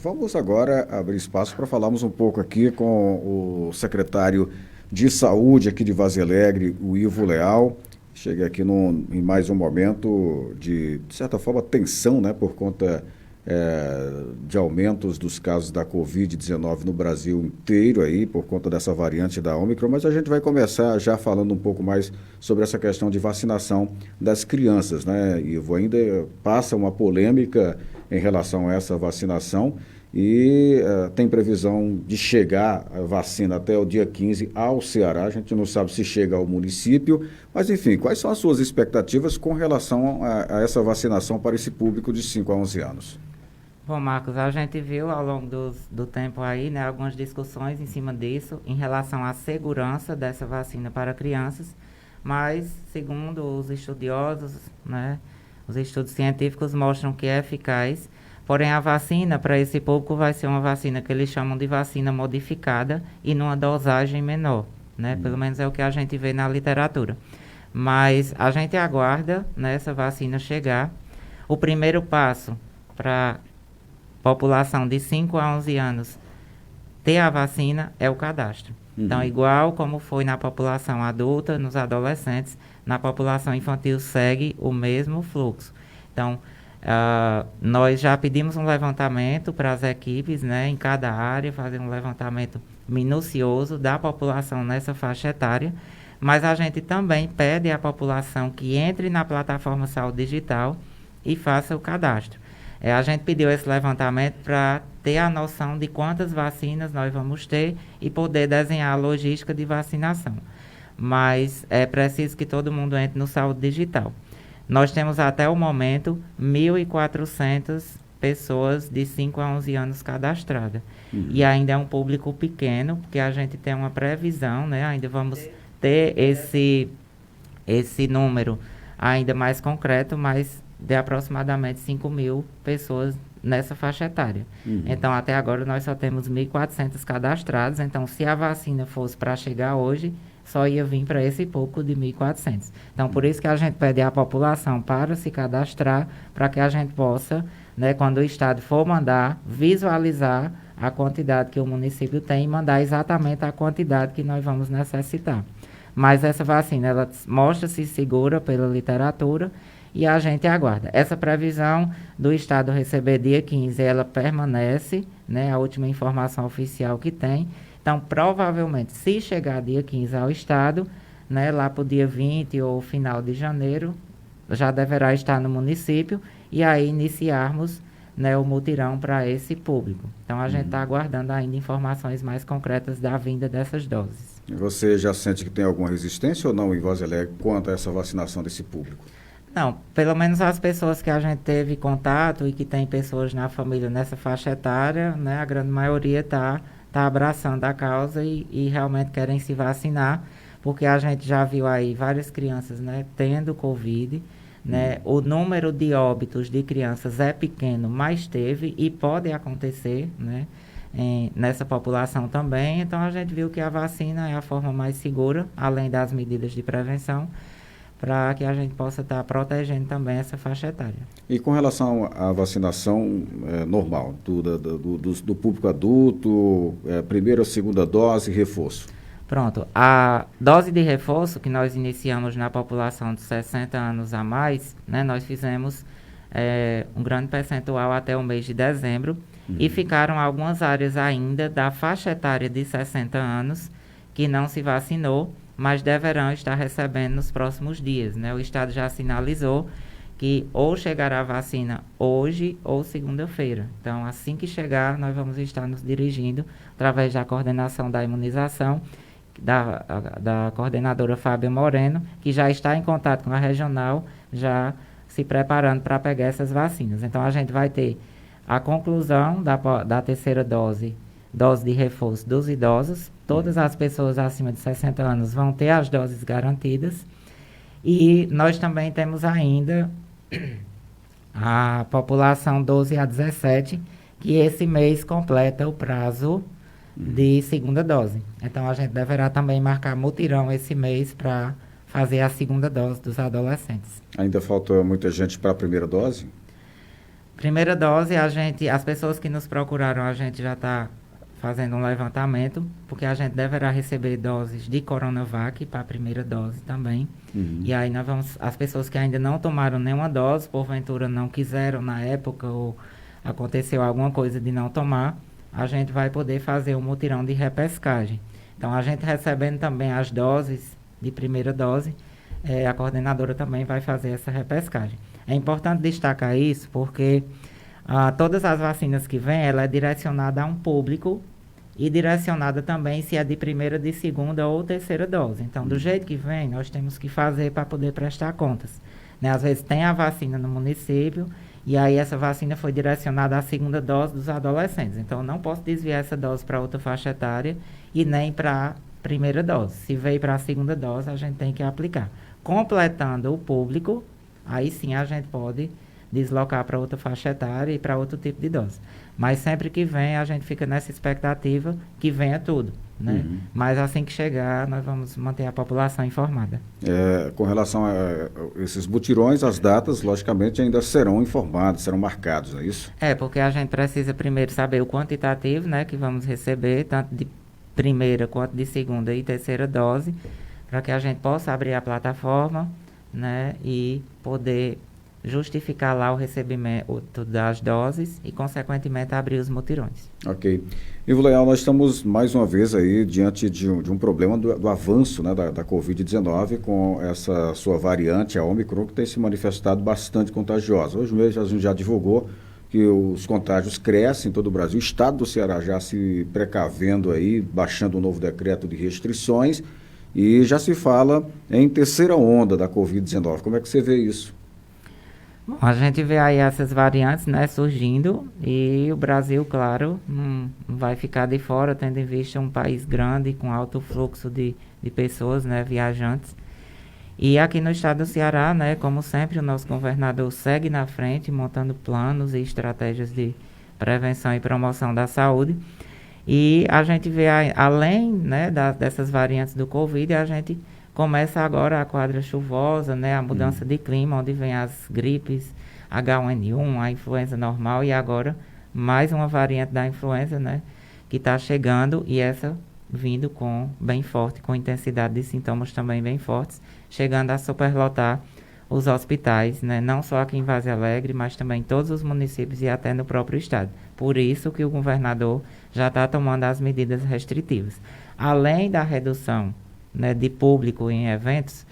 Vamos agora abrir espaço para falarmos um pouco aqui com o secretário de Saúde aqui de Vaza Alegre, o Ivo Leal. Chega aqui em mais um momento de certa forma, tensão, né, por conta de aumentos dos casos da Covid-19 no Brasil inteiro, aí, por conta dessa variante da Ômicron, mas a gente vai começar já falando um pouco mais sobre essa questão de vacinação das crianças, né, Ivo? Ainda passa uma polêmica em relação a essa vacinação e tem previsão de chegar a vacina até o dia 15 ao Ceará. A gente não sabe se chega ao município, mas enfim, quais são as suas expectativas com relação a essa vacinação para esse público de 5 a 11 anos? Bom, Marcos, a gente viu ao longo do tempo aí, né, algumas discussões em cima disso, em relação à segurança dessa vacina para crianças, mas, segundo os estudiosos, né, os estudos científicos mostram que é eficaz, porém a vacina para esse público vai ser uma vacina que eles chamam de vacina modificada e numa dosagem menor, né, pelo menos é o que a gente vê na literatura. Mas a gente aguarda, né, essa vacina chegar. O primeiro passo para população de 5 a 11 anos ter a vacina é o cadastro. Então, igual como foi na população adulta, nos adolescentes, na população infantil segue o mesmo fluxo. Então, nós já pedimos um levantamento para as equipes, né, em cada área, fazer um levantamento minucioso da população nessa faixa etária, mas a gente também pede à população que entre na plataforma Saúde Digital e faça o cadastro. A gente pediu esse levantamento para ter a noção de quantas vacinas nós vamos ter e poder desenhar a logística de vacinação. Mas é preciso que todo mundo entre no Saúde Digital. Nós temos até o momento 1.400 pessoas de 5 a 11 anos cadastradas. E ainda é um público pequeno, porque a gente tem uma previsão, né? Ainda vamos ter esse número ainda mais concreto, mas de aproximadamente 5.000 pessoas nessa faixa etária. Então, até agora, nós só temos 1.400 cadastrados. Então, se a vacina fosse para chegar hoje, só ia vir para esse pouco de 1.400. Então, por isso que a gente pede à população para se cadastrar, para que a gente possa, né, quando o Estado for mandar, visualizar a quantidade que o município tem e mandar exatamente a quantidade que nós vamos necessitar. Mas essa vacina, ela mostra-se segura pela literatura, e a gente aguarda. Essa previsão do Estado receber dia 15, ela permanece, né, a última informação oficial que tem. Então, provavelmente, se chegar dia 15 ao Estado, né, lá para o dia 20 ou final de janeiro, já deverá estar no município e aí iniciarmos, né, o mutirão para esse público. Então, a gente está aguardando ainda informações mais concretas da vinda dessas doses. Você já sente que tem alguma resistência ou não em Vaza Alegre quanto a essa vacinação desse público? Não, pelo menos as pessoas que a gente teve contato e que tem pessoas na família nessa faixa etária, né, a grande maioria tá abraçando a causa e realmente querem se vacinar, porque a gente já viu aí várias crianças, né, tendo Covid, né, o número de óbitos de crianças é pequeno, mas teve e pode acontecer, né, nessa população também. Então a gente viu que a vacina é a forma mais segura, além das medidas de prevenção, para que a gente possa estar protegendo também essa faixa etária. E com relação à vacinação normal, do público adulto, primeira ou segunda dose, reforço? Pronto, a dose de reforço que nós iniciamos na população de 60 anos a mais, né, nós fizemos um grande percentual até o mês de dezembro, e ficaram algumas áreas ainda da faixa etária de 60 anos que não se vacinou, mas deverão estar recebendo nos próximos dias, né? O Estado já sinalizou que ou chegará a vacina hoje ou segunda-feira. Então, assim que chegar, nós vamos estar nos dirigindo através da coordenação da imunização, da coordenadora Fábia Moreno, que já está em contato com a regional, já se preparando para pegar essas vacinas. Então, a gente vai ter a conclusão da terceira dose de reforço dos idosos. Todas as pessoas acima de 60 anos vão ter as doses garantidas. E nós também temos ainda a população 12 a 17, que esse mês completa o prazo de segunda dose. Então, a gente deverá também marcar mutirão esse mês para fazer a segunda dose dos adolescentes. Ainda falta muita gente para a primeira dose? Primeira dose, as pessoas que nos procuraram, a gente já está fazendo um levantamento, porque a gente deverá receber doses de Coronavac para a primeira dose também. E aí as pessoas que ainda não tomaram nenhuma dose, porventura não quiseram na época, ou aconteceu alguma coisa de não tomar, a gente vai poder fazer um mutirão de repescagem. Então, a gente recebendo também as doses de primeira dose, a coordenadora também vai fazer essa repescagem. É importante destacar isso porque todas as vacinas que vêm, ela é direcionada a um público e direcionada também se é de primeira, de segunda ou terceira dose. Então, do jeito que vem, nós temos que fazer para poder prestar contas. Né? Às vezes tem a vacina no município e aí essa vacina foi direcionada à segunda dose dos adolescentes. Então, eu não posso desviar essa dose para outra faixa etária e nem para a primeira dose. Se veio para a segunda dose, a gente tem que aplicar. Completando o público, aí sim a gente pode deslocar para outra faixa etária e para outro tipo de dose. Mas sempre que vem, a gente fica nessa expectativa que venha tudo, né? Mas assim que chegar, nós vamos manter a população informada. Com relação a esses mutirões, as datas, logicamente, ainda serão informadas, serão marcados, não é isso? Porque a gente precisa primeiro saber o quantitativo, né, que vamos receber, tanto de primeira quanto de segunda e terceira dose, para que a gente possa abrir a plataforma, né, e poder justificar lá o recebimento das doses e, consequentemente, abrir os mutirões. Ok. Ivo Leal, nós estamos mais uma vez aí diante de um problema do avanço, né, da Covid-19 com essa sua variante, a Omicron, que tem se manifestado bastante contagiosa. Hoje mesmo a gente já divulgou que os contágios crescem em todo o Brasil. O estado do Ceará já se precavendo aí, baixando um novo decreto de restrições e já se fala em terceira onda da Covid-19. Como é que você vê isso? Bom, a gente vê aí essas variantes, né, surgindo e o Brasil, claro, não vai ficar de fora, tendo em vista um país grande com alto fluxo de pessoas, né, viajantes. E aqui no estado do Ceará, né, como sempre, o nosso governador segue na frente, montando planos e estratégias de prevenção e promoção da saúde. E a gente vê, além, né, dessas variantes do Covid, a gente começa agora a quadra chuvosa, né, a mudança de clima, onde vem as gripes, H1N1, a influenza normal e agora mais uma variante da influenza, né, que está chegando e essa vindo bem forte, com intensidade de sintomas também bem fortes, chegando a superlotar os hospitais, né, não só aqui em Vaze Alegre, mas também em todos os municípios e até no próprio estado. Por isso que o governador já está tomando as medidas restritivas. Além da redução, né, de público em eventos,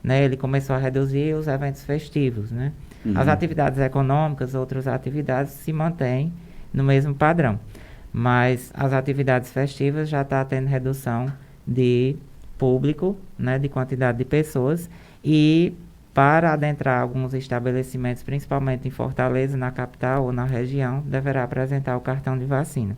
né, ele começou a reduzir os eventos festivos, né? As atividades econômicas, outras atividades se mantêm no mesmo padrão, mas as atividades festivas já está tendo redução de público, né, de quantidade de pessoas e para adentrar alguns estabelecimentos, principalmente em Fortaleza, na capital ou na região, deverá apresentar o cartão de vacina.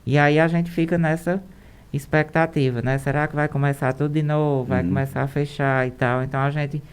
E aí a gente fica nessa expectativa, né? Será que vai começar tudo de novo? Vai começar a fechar e tal? Então, a gente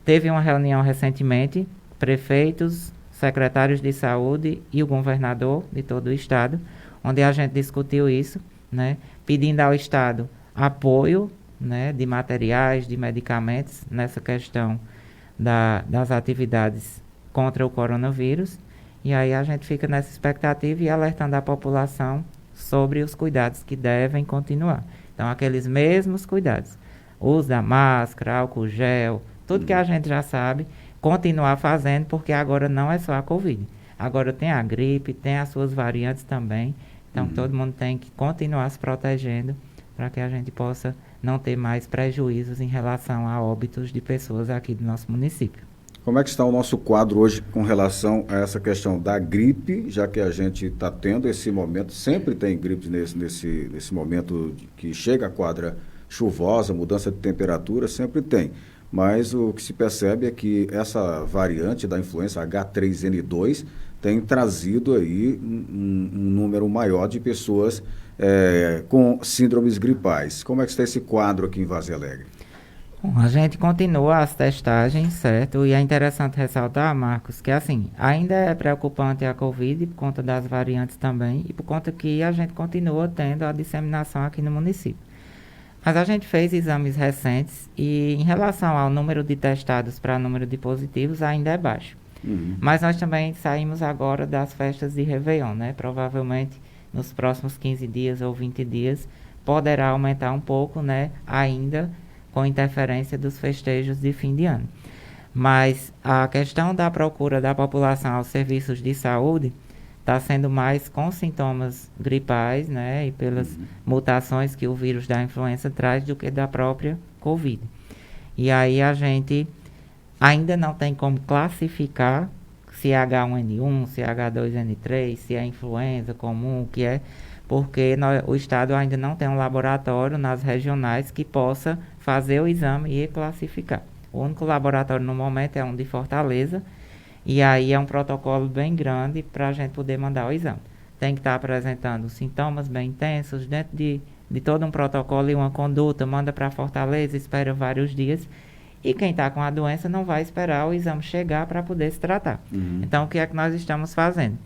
teve uma reunião recentemente, prefeitos, secretários de saúde e o governador de todo o estado, onde a gente discutiu isso, né? Pedindo ao estado apoio, né, de materiais, de medicamentos nessa questão das atividades contra o coronavírus. E aí a gente fica nessa expectativa e alertando a população sobre os cuidados que devem continuar. Então, aqueles mesmos cuidados. Uso da máscara, álcool gel, tudo que a gente já sabe, continuar fazendo, porque agora não é só a Covid. Agora tem a gripe, tem as suas variantes também. Então, todo mundo tem que continuar se protegendo para que a gente possa não ter mais prejuízos em relação a óbitos de pessoas aqui do nosso município. Como é que está o nosso quadro hoje com relação a essa questão da gripe, já que a gente está tendo esse momento, sempre tem gripe nesse momento que chega a quadra chuvosa, mudança de temperatura, sempre tem. Mas o que se percebe é que essa variante da influenza H3N2 tem trazido aí um número maior de pessoas com síndromes gripais. Como é que está esse quadro aqui em Vaze Alegre? Bom, a gente continua as testagens, certo? E é interessante ressaltar, Marcos, que assim, ainda é preocupante a Covid por conta das variantes também e por conta que a gente continua tendo a disseminação aqui no município. Mas a gente fez exames recentes e em relação ao número de testados para número de positivos ainda é baixo. Mas nós também saímos agora das festas de Réveillon, né? Provavelmente nos próximos 15 dias ou 20 dias poderá aumentar um pouco, né? Ainda com interferência dos festejos de fim de ano. Mas a questão da procura da população aos serviços de saúde está sendo mais com sintomas gripais, né? E pelas mutações que o vírus da influenza traz do que da própria Covid. E aí a gente ainda não tem como classificar se é H1N1, se é H2N3, se é influenza comum, o que é, porque o Estado ainda não tem um laboratório nas regionais que possa fazer o exame e classificar. O único laboratório no momento é um de Fortaleza, e aí é um protocolo bem grande para a gente poder mandar o exame. Tem que estar apresentando sintomas bem intensos dentro de todo um protocolo e uma conduta, manda para Fortaleza, espera vários dias, e quem está com a doença não vai esperar o exame chegar para poder se tratar. Então, o que é que nós estamos fazendo?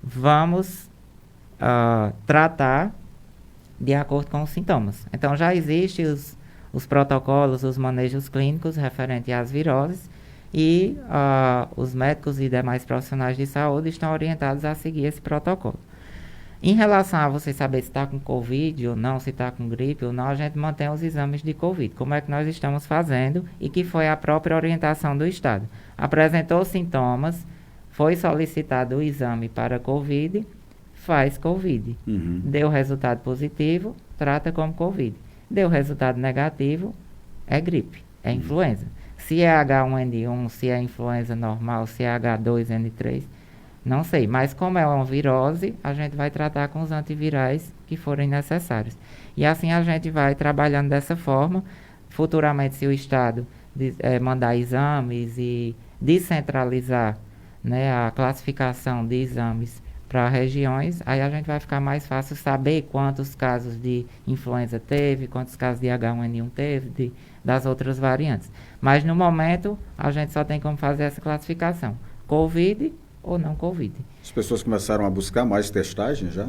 Vamos tratar de acordo com os sintomas. Então, já existem os protocolos, os manejos clínicos referentes às viroses, e os médicos e demais profissionais de saúde estão orientados a seguir esse protocolo. Em relação a você saber se está com Covid ou não, se está com gripe ou não, a gente mantém os exames de Covid. Como é que nós estamos fazendo e que foi a própria orientação do Estado. Apresentou sintomas, foi solicitado o exame para Covid, faz Covid. Deu resultado positivo, trata como Covid. Deu resultado negativo, é gripe, é influenza. Se é H1N1, se é influenza normal, se é H2N3, não sei. Mas como é uma virose, a gente vai tratar com os antivirais que forem necessários. E assim a gente vai trabalhando dessa forma. Futuramente, se o Estado mandar exames e descentralizar, né, a classificação de exames para regiões, aí a gente vai ficar mais fácil saber quantos casos de influenza teve, quantos casos de H1N1 teve, das outras variantes. Mas no momento, a gente só tem como fazer essa classificação. Covid ou não Covid. As pessoas começaram a buscar mais testagem já?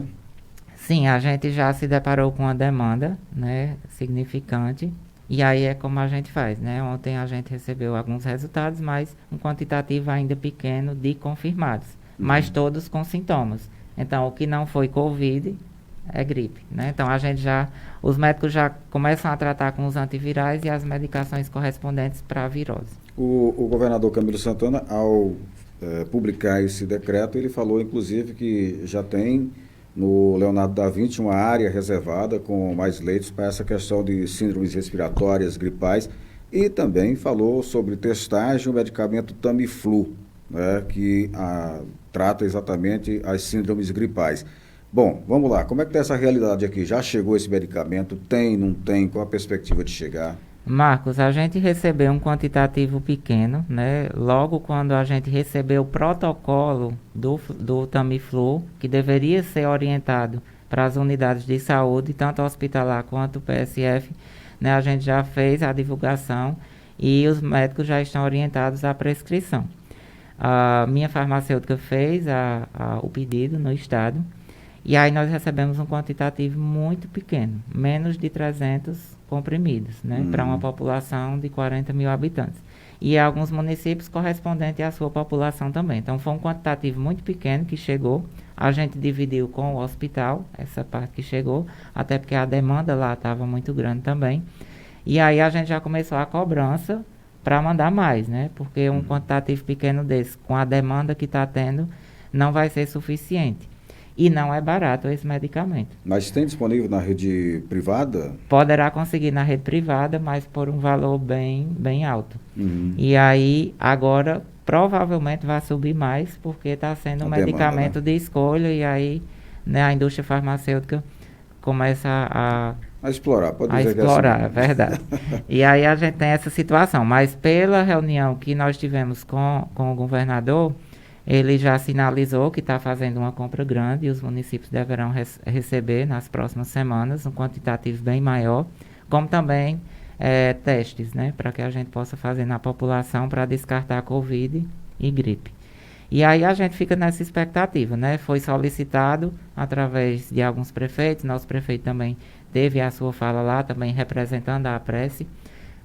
Sim, a gente já se deparou com uma demanda, né, significante. E aí é como a gente faz, né? Ontem a gente recebeu alguns resultados, mas um quantitativo ainda pequeno de confirmados. Mas todos com sintomas. Então, o que não foi Covid é gripe, né? Então, os médicos já começam a tratar com os antivirais e as medicações correspondentes para a virose. O governador Camilo Santana, ao publicar esse decreto, ele falou, inclusive, que já tem no Leonardo da Vinci uma área reservada com mais leitos para essa questão de síndromes respiratórias, gripais, e também falou sobre testagem, o medicamento Tamiflu, né, que trata exatamente as síndromes gripais. Bom, vamos lá, como é que está essa realidade aqui? Já chegou esse medicamento? Tem, não tem? Qual a perspectiva de chegar? Marcos, a gente recebeu um quantitativo pequeno, né? Logo quando a gente recebeu o protocolo do Tamiflu, que deveria ser orientado para as unidades de saúde, tanto hospitalar quanto PSF, né? A gente já fez a divulgação e os médicos já estão orientados à prescrição. A minha farmacêutica fez o pedido no estado, e aí nós recebemos um quantitativo muito pequeno, menos de 300 comprimidos, né, para uma população de 40 mil habitantes. E alguns municípios correspondentes à sua população também. Então, foi um quantitativo muito pequeno que chegou. A gente dividiu com o hospital, essa parte que chegou, até porque a demanda lá estava muito grande também. E aí a gente já começou a cobrança para mandar mais, né? Porque um quantitativo pequeno desse, com a demanda que está tendo, não vai ser suficiente. E não é barato esse medicamento. Mas tem disponível na rede privada? Poderá conseguir na rede privada, mas por um valor bem alto. E aí, agora, provavelmente vai subir mais, porque está sendo um medicamento, né, de escolha, e aí, né, a indústria farmacêutica começa a explorar, pode a dizer explorar, que é assim. É verdade. E aí a gente tem essa situação, mas pela reunião que nós tivemos com o governador, ele já sinalizou que está fazendo uma compra grande e os municípios deverão receber nas próximas semanas um quantitativo bem maior, como também testes, né, para que a gente possa fazer na população para descartar Covid e gripe. E aí a gente fica nessa expectativa, né? Foi solicitado através de alguns prefeitos, nosso prefeito também teve a sua fala lá, também representando a Prece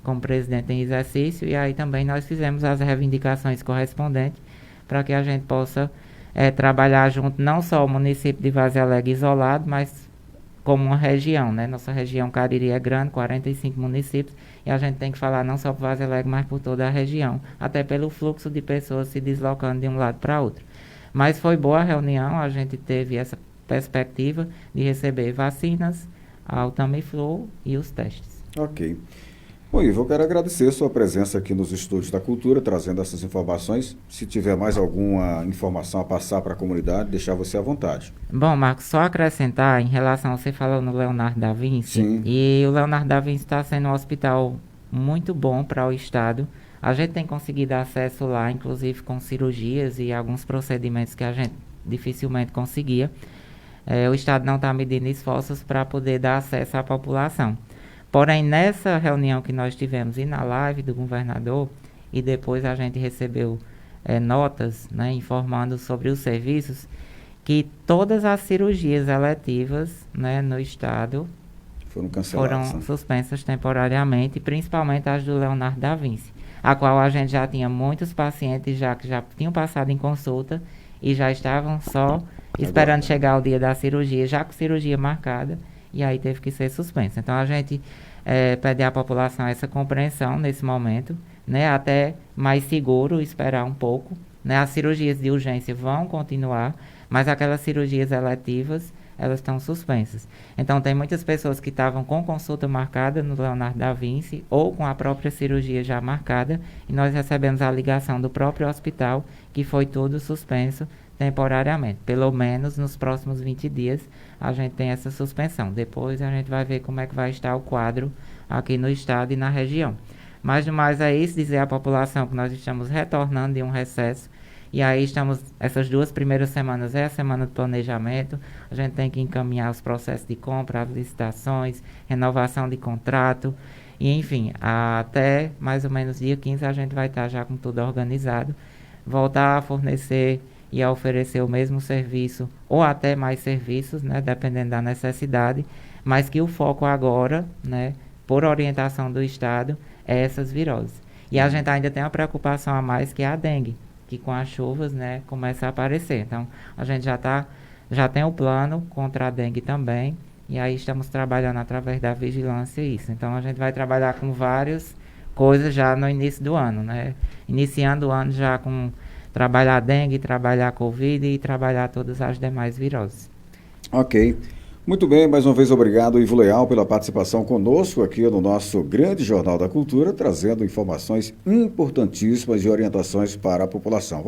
como presidente em exercício, e aí também nós fizemos as reivindicações correspondentes para que a gente possa trabalhar junto, não só o município de Vaza Alegre isolado, mas como uma região, né? Nossa região Cariri é grande, 45 municípios, e a gente tem que falar não só por Vaza Alegre, mas por toda a região, até pelo fluxo de pessoas se deslocando de um lado para outro. Mas foi boa a reunião, a gente teve essa perspectiva de receber vacinas, ao Tamiflu e os testes. Ok. Bom, Ivo, eu quero agradecer a sua presença aqui nos Estúdios da Cultura, trazendo essas informações. Se tiver mais alguma informação a passar para a comunidade, deixar você à vontade. Bom, Marcos, só acrescentar em relação, você falou no Leonardo da Vinci, Sim. E o Leonardo da Vinci está sendo um hospital muito bom para o estado. A gente tem conseguido acesso lá, inclusive com cirurgias e alguns procedimentos que a gente dificilmente conseguia. O estado não está medindo esforços para poder dar acesso à população. Porém, nessa reunião que nós tivemos e na live do governador, e depois a gente recebeu notas, né, informando sobre os serviços, que todas as cirurgias eletivas, né, no estado foram canceladas, foram suspensas temporariamente, principalmente as do Leonardo da Vinci, a qual a gente já tinha muitos pacientes que já tinham passado em consulta e já estavam só esperando chegar o dia da cirurgia, já com cirurgia marcada, e aí teve que ser suspensa. Então a gente pede à população essa compreensão nesse momento, né, até mais seguro esperar um pouco, né, as cirurgias de urgência vão continuar, mas aquelas cirurgias eletivas, elas estão suspensas. Então tem muitas pessoas que estavam com consulta marcada no Leonardo da Vinci ou com a própria cirurgia já marcada, e nós recebemos a ligação do próprio hospital que foi tudo suspenso temporariamente. Pelo menos nos próximos 20 dias a gente tem essa suspensão. Depois a gente vai ver como é que vai estar o quadro aqui no estado e na região. Mas no mais é isso, dizer à população que nós estamos retornando de um recesso. E aí essas 2 primeiras semanas é a semana de planejamento, a gente tem que encaminhar os processos de compra, as licitações, renovação de contrato, e enfim, até mais ou menos dia 15 a gente vai estar já com tudo organizado, voltar a fornecer e a oferecer o mesmo serviço, ou até mais serviços, né, dependendo da necessidade, mas que o foco agora, né, por orientação do Estado, é essas viroses. E a gente ainda tem uma preocupação a mais, que é a dengue, que com as chuvas, né, começa a aparecer. Então, a gente já tem o plano contra a dengue também, e aí estamos trabalhando através da vigilância isso. Então, a gente vai trabalhar com várias coisas já no início do ano, né? Iniciando o ano já com trabalhar dengue, trabalhar covid e trabalhar todas as demais viroses. Ok. Muito bem, mais uma vez obrigado, Ivo Leal, pela participação conosco aqui no nosso grande Jornal da Cultura, trazendo informações importantíssimas e orientações para a população.